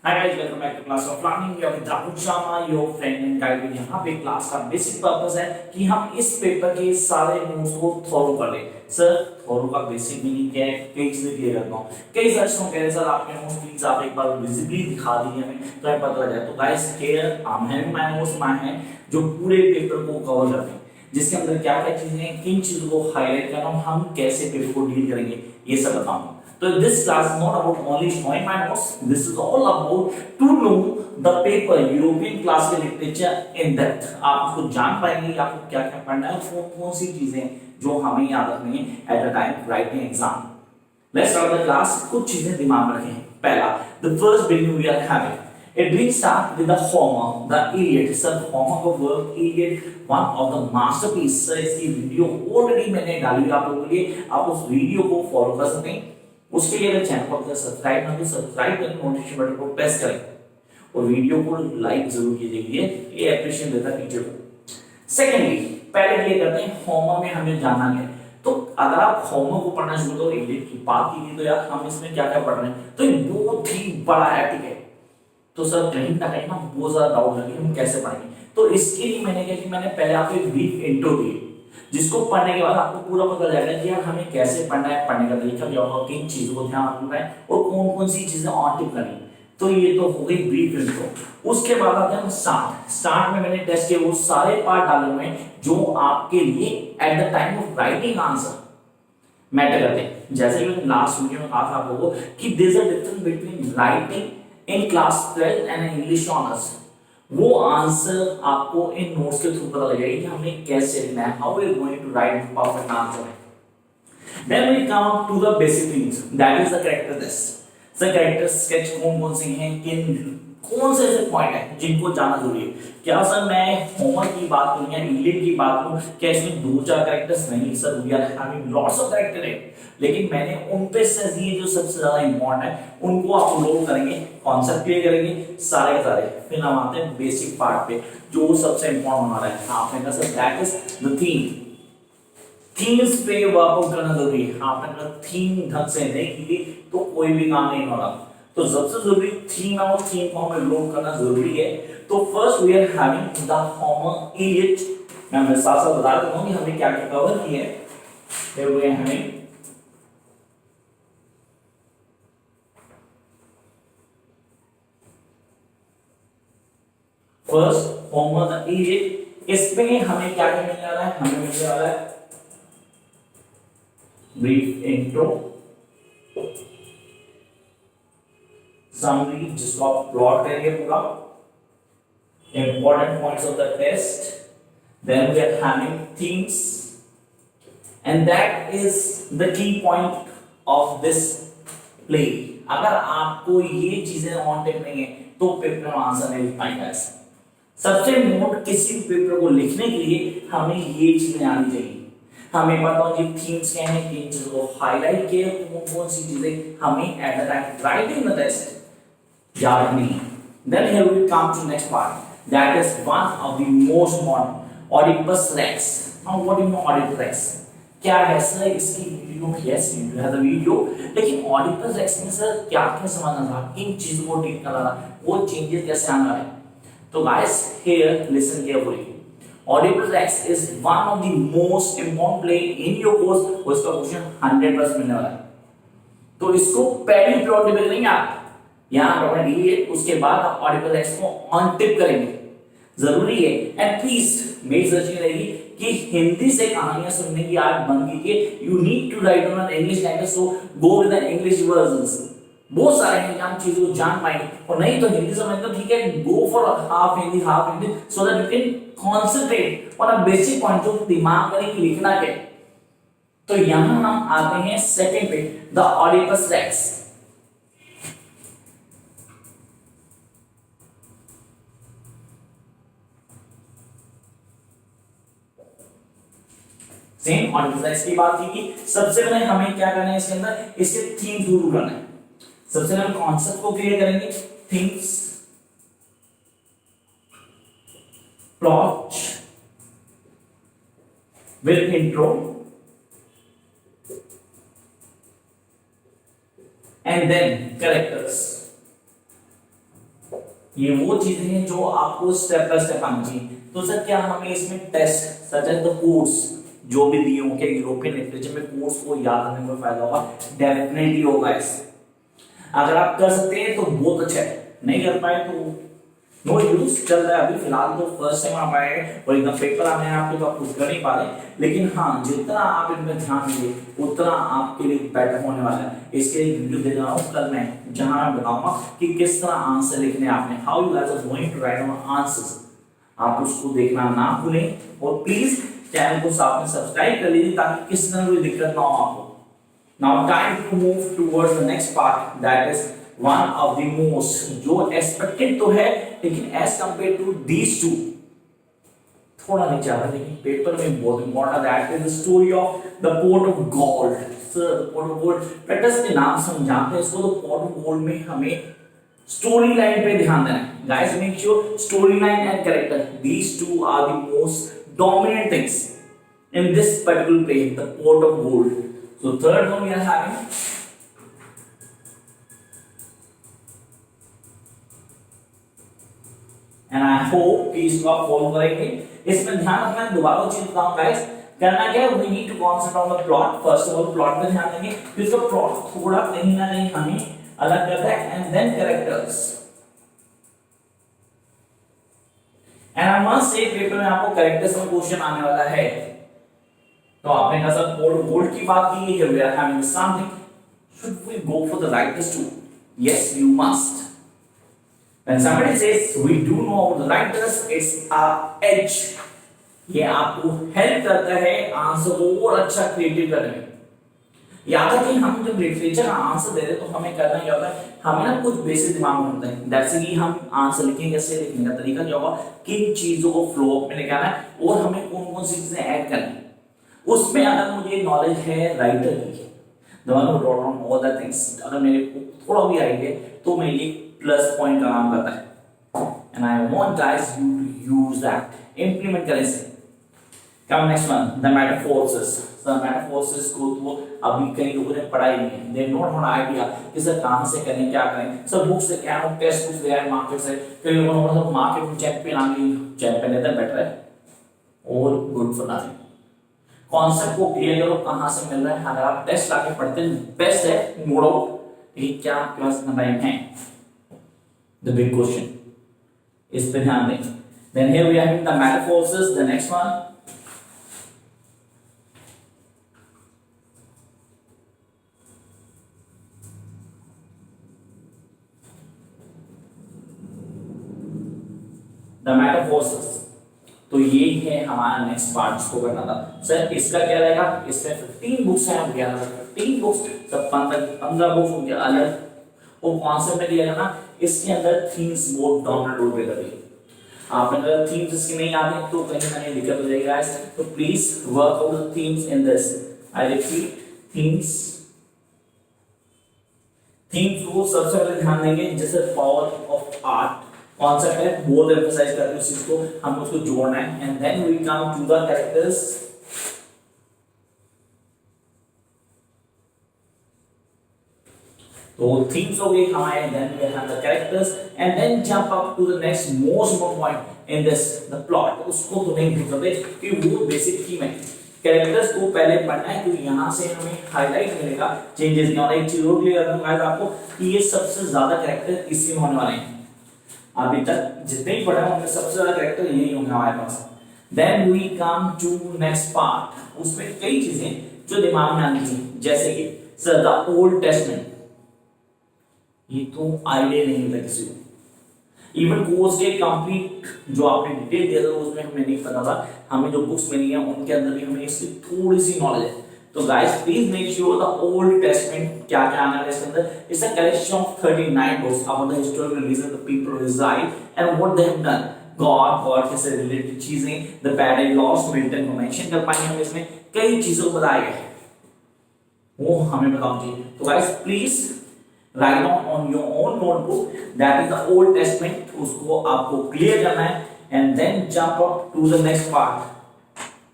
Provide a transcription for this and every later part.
Hi guys, welcome back to class of learning. We are with RAHUL SHARMA, your friend and guide. यहाँ पे class का basic purpose है कि हम इस पेपर के सारे नोट्स को थॉरो कर लें। सर थॉरो का बेसिक मीनिंग क्या है? कई चीजें क्लियर करता हूँ। कई दर्शकों कह रहे सर आपके नोट्स प्लीज आप एक बार विजिबली दिखा दीजिए हमें तो हमें पता लग जाए। तो guys here I am having my notes my है जो पूरे पेपर को कवर करते हैं, जिसके अंदर क्या क्या चीजें हैं, किन चीजों को हाईलाइट करना, हम कैसे पेपर को डील करेंगे, ये सब बताऊंगा। So this class is not about only showing my notes. This is all about to know the paper European classical literature in depth. आप उसको जान पाएंगे आपको क्या क्या पढ़ना है, कौन कौन सी चीजें जो हमें याद रखनी है at the time writing exam. Let's start the class. कुछ चीजें दिमाग में रखें। पहला, the first beginning we are having. It brings start with the Homer, the Iliad. Sir, Homer का work Iliad, one of the masterpiece. Sir, इसकी video already मैंने डाली है आप लोगों के लिए, आप उस वीडियो को फॉलो कर सकते हैं। उसके लिए अगर चैनल को अगर सब्सक्राइब ना तो सब्सक्राइब करके नोटिफिकेशन बटन को प्रेस करें और वीडियो को लाइक जरूर कीजिए, ये एप्रिशिएट देता है टीचर को। सेकेंडली, पहले क्लियर करते हैं होमर में हमें जानना है। तो अगर आप होमर को पढ़ना शुरू करो, इलियड की बात कीजिए तो यार हम इसमें क्या क्या पढ़ रहे हैं, तो ये बहुत ही बड़ा एपिक है। तो सर कहीं ना कहीं ना बहुत ज्यादा डाउट लगे हम कैसे पढ़ेंगे। तो इसके लिए मैंने क्या कि मैंने पहले आपको एक ब्रीफ इंट्रो दी, जिसको पढ़ने के बाद आपको पूरा पता चलेगा कि यार हमें कैसे पढ़ना है, पढ़ने का तरीका क्या होगा, किन चीजों को ध्यान रखना है और कौन कौन सी चीजें ऑन टिक करनी है। तो ये तो हो गई ब्रीफ इंट्रो। उसके बाद आते हैं स्टार्ट में मैंने टेस्ट के वो सारे पार्ट डाले हुए हैं जो आपके लिए eight the time of writing answer matter करते हैं। जैसे कि मैंने लास्ट वीडियो में कहा था आप लोगों को कि there is a difference between writing in class 12 and English honours. वो आंसर आपको इन नोट्स के थ्रू पता लगेगा कि हमें कैसे लिखना है, how we are going to write perfect answer. Then we come to the basic things, that is the character test. Sir character sketch कौन कौन से हैं, कौन से ऐसे पॉइंट है जिनको जानना जरूरी है। क्या सर मैं होमर की बात करूं या इंग्लिश की बात करूं, क्या इसमें दो चार कैरेक्टर्स नहीं? Sir we are having lots of character है, लेकिन मैंने उन पे से ये जो सबसे ज्यादा इंपॉर्टेंट है उनको आप लोग करेंगे, कॉन्सेप्ट क्लियर करेंगे सारे के सारे। फिर हम आते हैं बेसिक पार्ट पे जो सबसे इंपॉर्टेंट होना है। आपने कहा sir that is the theme. Themes पे वर्कआउट करना जरूरी है। आपने कहा थीम ढंग से नहीं की तो कोई भी काम नहीं होगा। तो सबसे जरूरी थीम है और थीम को हमें लोड करना जरूरी है। तो first we are having the Homer Iliad. मैं साथ साथ बता देता हूं कि हमने क्या क्या कवर किया है। Here we are having first Homer the Iliad. इसमें हमें क्या क्या मिलने वाला है? हमें मिलने वाला है ब्रीफ इंट्रो, समरी जिसको आप प्लॉट करेंगे पूरा, important points of the test, then we are having themes and that is the key point of this play. अगर आपको ये चीजें ऑन टेक नहीं है तो पेपर में आंसर नहीं लिख पाएंगे। सबसे इम्पोर्टेंट किसी भी पेपर को लिखने के लिए हमें ये चीजें आनी चाहिए। हमें पता हो जी थीम्स क्या हैं, किन चीजों को हाईलाइट किया, कौन कौन सी चीजें हमें at the time writing the test याद रखनी है। Then here we come to next part, that is one of the most important, Oedipus Rex. Now what do you know Oedipus Rex क्या है? सर इसकी video, yes you have the video, लेकिन Oedipus Rex में sir क्या क्या समझना था, किन चीजों को डील करना था, वो चेंजेस कैसे आना है। तो guys here listen carefully. Oedipus Rex is one of the most important play in your course और इसका क्वेश्चन 100% मिलने वाला है। तो इसको पहली प्लॉट में करेंगे आप, यहाँ पर इलियड, उसके बाद आप Oedipus Rex को ऑन टिप करेंगे, जरूरी है। एंड प्लीज मेरी सजेशन रहेगी कि हिंदी से कहानियां सुनने की आदत बंद कीजिए। You need to write on English language, so go with the English versions. बहुत सारे हैं हम चीजों को जान पाएंगे, और नहीं तो हिंदी समझ तो ठीक है, go for half Hindi so that you can concentrate on a basic point जो दिमाग में नहीं लिखना है। तो यहां हम आते हैं सेकंड पे, the Oedipus Rex. Same Oedipus Rex की बात की, सबसे पहले हमें क्या करना है इसके अंदर, इसके थीम शुरू करना है। सबसे पहले कॉन्सेप्ट को क्लियर करेंगे, things, plot with intro and then characters. ये वो चीजें हैं जो आपको स्टेप बाय स्टेप आनी चाहिए। तो सर क्या हमें इसमें test such as the course जो भी दिए होंगे यूरोपियन लिटरेचर में कोर्स को याद रखने में फायदा होगा? डेफिनेटली होगा। इस अगर आप कर सकते हैं तो बहुत अच्छा है, नहीं कर पाए तो नो यूज, चल रहा है। अभी फिलहाल तो फर्स्ट टाइम आप आए और एकदम पेपर आने हैं आपके, तो आप कुछ कर नहीं पा रहे, लेकिन हाँ जितना आप इनमें ध्यान देंगे उतना आपके लिए बेटर होने वाला है। इसके लिए वीडियो दे रहा हूँ कल मैं, जहां मैं बताऊंगा कि किस तरह आंसर लिखने आपने, how you guys are going to write down answers. आप उसको देखना ना भूलें और प्लीज चैनल को साथ में सब्सक्राइब कर लीजिए ताकि किसी तरह कोई दिक्कत ना हो आपको। Now time to move towards the next part, that is one of the most जो expected तो है, लेकिन as compared to these two थोड़ा नीचे आ रहा है, लेकिन पेपर में बहुत important, that is the story of the pot of gold. Sir, the pot of gold, practice के नाम से हम जानते हैं इसको, तो pot of gold में हमें स्टोरी लाइन पे ध्यान देना है। Guys, make sure story line and character, these two are the most dominant things in this particular play, the pot of gold. So third one we are having and I hope कि इसको आप follow करेंगे। इसमें ध्यान रखना, दोबारा चीज बताऊं गाइस, करना क्या है, we need to concentrate on the plot. First of all plot पे ध्यान देंगे, फिर इसका प्लॉट थोड़ा कहीं ना कहीं हमें अलग करता है, and then characters. And I must say paper में आपको कैरेक्टर्स में क्वेश्चन आने वाला है। तो आपने कहा सर गोल्ड की बात की है, we are having something, should we go for the writers too? Yes, you must. When somebody says we do know about the writers, it's a edge. ये आपको हेल्प करता है आंसर को और अच्छा क्रिएटिव करने में। याद रखिए हम जब लिटरेचर का आंसर दे रहे हैं तो हमें करना क्या होता है, हमें ना कुछ बेसिक दिमाग में होता है, जैसे कि हम आंसर लिखेंगे, कैसे लिखने का तरीका क्या होगा, किन चीजों को फ्लो अप में लेके आना है और हमें कौन कौन सी चीजें ऐड करनी है। उसमें अगर मुझे नॉलेज है राइटर की, the one who wrote down all the things, अगर मेरे को थोड़ा भी आइडिया तो मेरे लिए प्लस पॉइंट का काम करता है, and I want guys you to use that, implement करें इसे। Come next one, the metaphors. Sir metaphors को तो अभी कई लोगों ने पढ़ा ही नहीं है, दे नॉट हैव आइडिया कि सर कहां से करें, क्या करें। सर बुक्स से क्या है, टेक्स्ट बुक्स ले आए मार्केट से, कई लोगों ने बोला मार्केट में चैंपियन आ गई, चैंपियन लेता बेटर है और गुड फॉर नथिंग। कॉन्सेप्ट को क्लियर करो कहां से मिल रहा है, अगर आप टेस्ट लाके पढ़ते हैं बेस्ट है, नो डाउट, लेकिन क्या आपके पास इतना टाइम है, द बिग क्वेश्चन, इस पे ध्यान दें। Then here we have the metaphors, the next one, the metaphors. तो ये है हमारा नेक्स्ट पार्ट जिसको करना था। सर इसका क्या रहेगा, इसमें 15 बुक्स हैं, 15 बुक्स, सब 15 बुक्स होंगे अलग, और कॉन्सेप्ट में दिया ना इसके अंदर थीम्स बहुत डोमिनेट रोल प्ले करेगी। आप अगर थीम्स इसकी नहीं आती तो कहीं ना कहीं दिक्कत हो जाएगी गाइस, तो please work out the themes in this. I repeat, themes, themes को सबसे पहले ध्यान देंगे, जैसे पावर ऑफ आर्ट कॉन्सेप्ट है, बहुत एम्फसाइज करते हैं उस चीज को, हमें उसको जोड़ना है, and then we come to the characters. तो थीम्स हो गई हमारे, then we have the characters, and then jump up to the next most important point in this, the plot. उसको तो नहीं भूल सकते कि वो बेसिक थीम है, कैरेक्टर्स को पहले पढ़ना है क्योंकि यहां से हमें हाईलाइट मिलेगा चेंजेस नहीं। और एक चीज और क्लियर करना है आपको कि ये सबसे ज्यादा कैरेक्टर इसी में होने वाले हैं, अभी तक जितने ही पढ़े उनमें सबसे ज्यादा कैरेक्टर यही होंगे हमारे पास। Then we come to next part, उसमें कई चीजें जो दिमाग में आनी चाहिए, जैसे कि सर द ओल्ड टेस्टमेंट, ये तो आइडिया नहीं था किसी को, इवन कोर्स के कंप्लीट जो आपने डिटेल दिया था उसमें हमें नहीं पता था, हमें जो बुक्स मिली हैं उनके अंदर भी हमें इसकी थोड़ी सी नॉलेज है। तो guys please make sure the Old Testament क्या क्या आना है इसके अंदर, it's a collection of 39 books about the historical religion, the people who reside and what they have done, God से रिलेटेड चीजें, द पैटेल लॉस मिल्टन को मेंशन कर पाएंगे हम, इसमें कई चीजों को बताया गया है वो हमें बताना चाहिए। तो guys please write down on your own notebook, that is the Old Testament, उसको आपको क्लियर करना है, and then jump up to the next part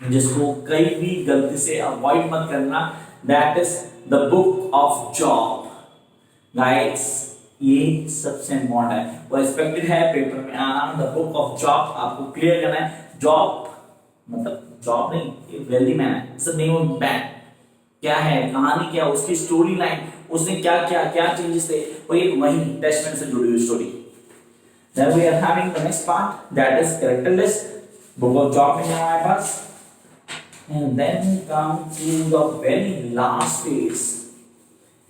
जिसको कहीं भी गलती से अवॉइड मत करना, that is the book of Job. Guys ये सबसे इम्पोर्टेंट है, वो एक्सपेक्टेड है पेपर में आना। द बुक ऑफ जॉब आपको क्लियर करना है। जॉब मतलब जॉब नहीं, ये वेल्दी मैन है, इट्स नेम ऑफ मैन। क्या है कहानी, क्या उसकी स्टोरी लाइन, उसने क्या क्या क्या चेंजेस थे, वो एक वही टेस्टमेंट से जुड़ी हुई story. Then we are having the next part, that is character list. Book of job में है हमारे पास, and then we come to the very last phase.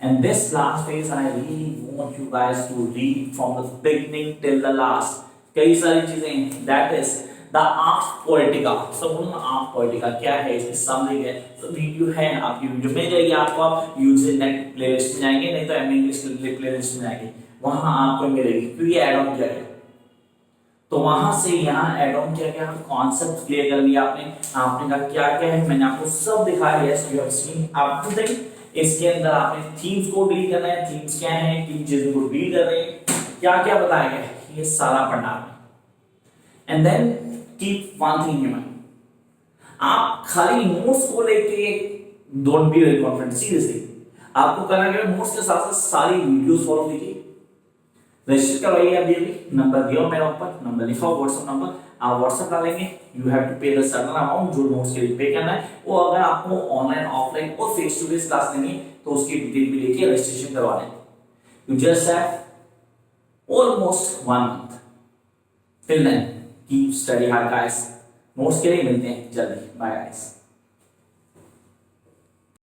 And this last phase I really want you guys to read from the beginning till the last. कई सारी चीजें, that is the art poetica. सब बोलना art poetica क्या है, इसकी summary है। तो वीडियो है आपकी, वीडियो मिल जाएगी आपको, आप यूट्यूब नेट प्लेलिस्ट में जाएंगे, नहीं तो एम इंग्लिश प्लेलिस्ट में जाएंगे, वहां आपको मिलेगी, क्योंकि ये ऐड ऑन किया गया। तो वहां से यहाँ एड ऑन किया गया, कॉन्सेप्ट क्लियर कर लिया आपने कहा क्या क्या है, मैंने आपको सब दिखाया। यस यू हैव सीन आप इसके अंदर आपने थीम्स को डील करना है, थीम्स क्या है, किन चीजों को डील कर रहे हैं, क्या क्या बताया गया है, ये सारा पढ़ना है। And then keep one thing in mind, आप खाली नोट्स को लेके don't be very confident, seriously आपको करना क्या है, नोट्स के साथ साथ सारी वीडियोस फॉलो कीजिए, रजिस्टर करवाइए। अभी नंबर दिया मेरा ऊपर, नंबर लिखा हो, व्हाट्सएप नंबर, आप व्हाट्सएप डालेंगे, यू हैव टू पे द सर्टेन अमाउंट, जो नोट्स के लिए पे करना है। वो अगर आपको ऑनलाइन ऑफलाइन और फेस टू फेस क्लास लेनी है तो उसकी डिटेल भी लेके रजिस्ट्रेशन करवा लें। You just have almost 1 month, till then keep study hard guys. Notes के लिए मिलते हैं जल्दी, बाय गाइस।